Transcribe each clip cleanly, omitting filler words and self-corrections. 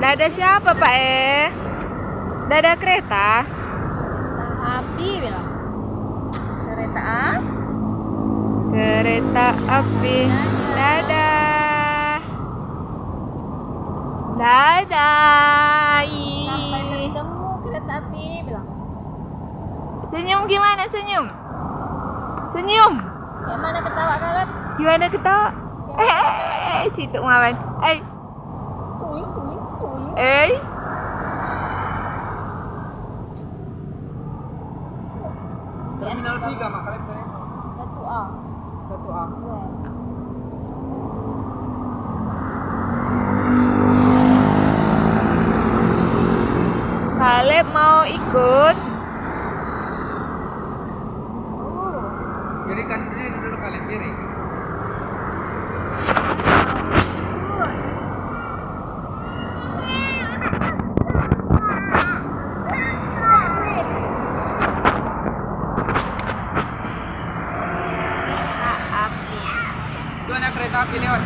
Nggak ada siapa, Pak Nggak ada kereta. Api bilang. Kereta api. Kereta api. Dadah. Dadah. Sampai bertemu kereta api bilang. Senyum gimana senyum? Senyum. Yang mana ketawa kalian? Gimana ketawa? Cituk ngawan. Tuing, tuing, tuing. Terminal 3 mak kalian berapa? 1A. 1A. Kaleb mau ikut? Kiri kan ini dulu kalian kiri. Itu ada kereta api lewat.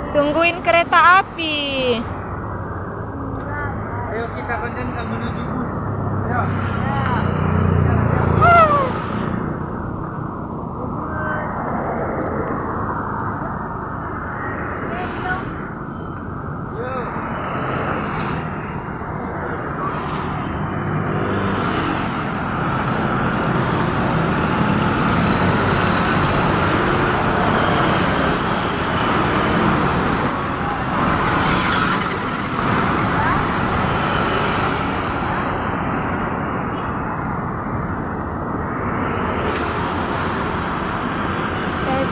Tungguin kereta api. Ayo kita konten menuju bus. Ayo.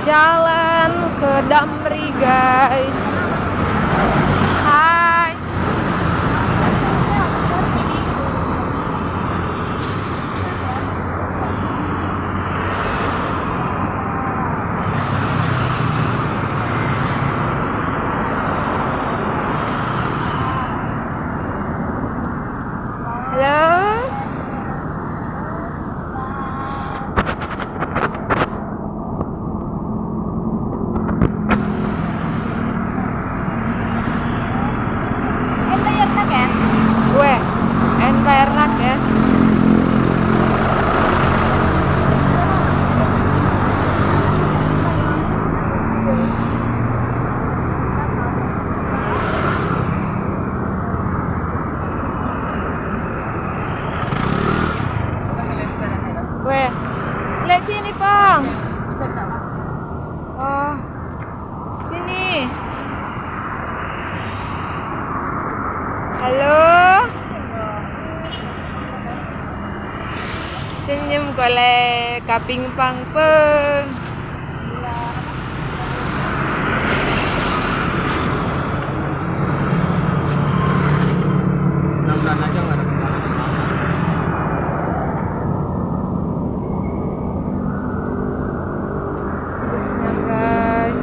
Jalan ke Damri guys. Hai. Halo. Gue Envernak guys. Gue lihat sini Pang. Bisa enggak mak? Oh sini. Halo. Senyum kole kaping pang peng. Mudah-mudahan aja nggak ada kendala. Busnya guys.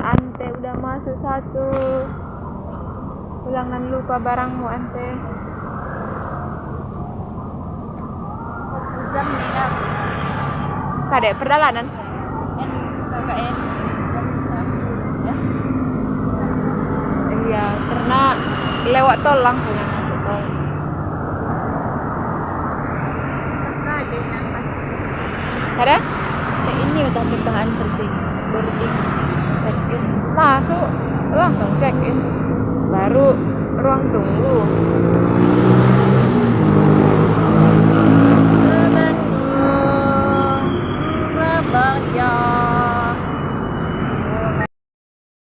Ante udah masuk satu. Jangan lupa barangmu Ante. 1 jam nih nak. Kadek perjalanan. KKN jam setengah 10 ya. Iya, karena lewat tol langsung yang masuk tol. Nah, ada nafas. Ada? Ini udah keterangan penting. Boarding. Check in. Masuk langsung check in. Baru ruang tunggu. Surabaya.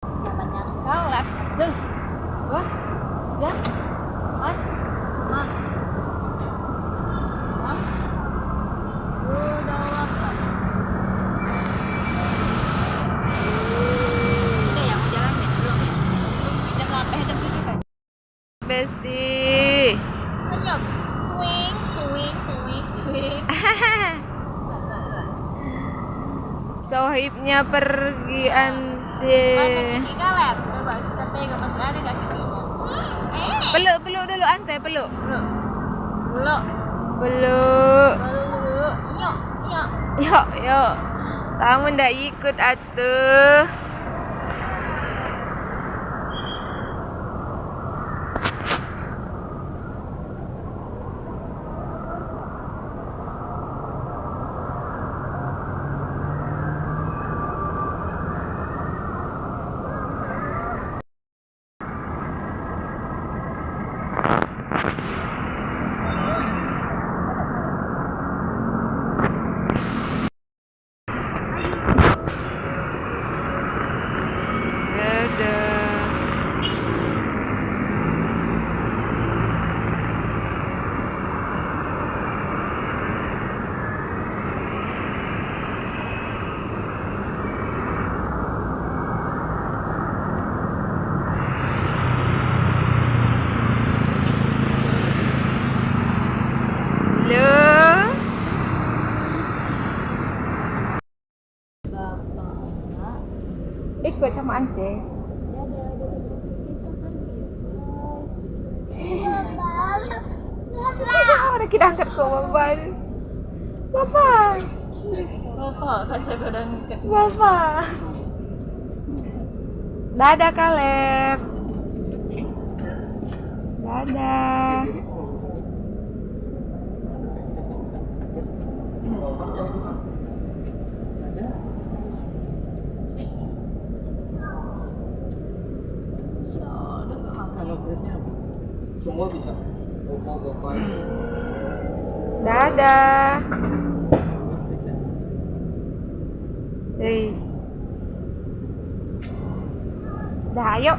Namanya Kaleb. Duh. Wah. Ya. Ah. Ah. Ah. Udah lapar. Udah ya mau jalan ya? Belum ya? Jam 8 jam 7 kan? Besti. Senyum. Tuing, tuing, tuing, tuing. Sohibnya pergi Ante. Mana kiki Kaleb? Coba kita pegang masih ada nggak kikinya? Peluk dulu Ante, peluk. Belok. Peluk. Belok. Yuk. Yuk. Kamu ndak ikut atuh. Dadah. Halo. Bapak. Ikut sama Ante. Orang kita angkat kau Bapak. Bapak. Bapak, kan saya kadang Bapak. Dadah Kaleb. Dadah. Semua bisa. Dadah. Hei. Dah, ayo.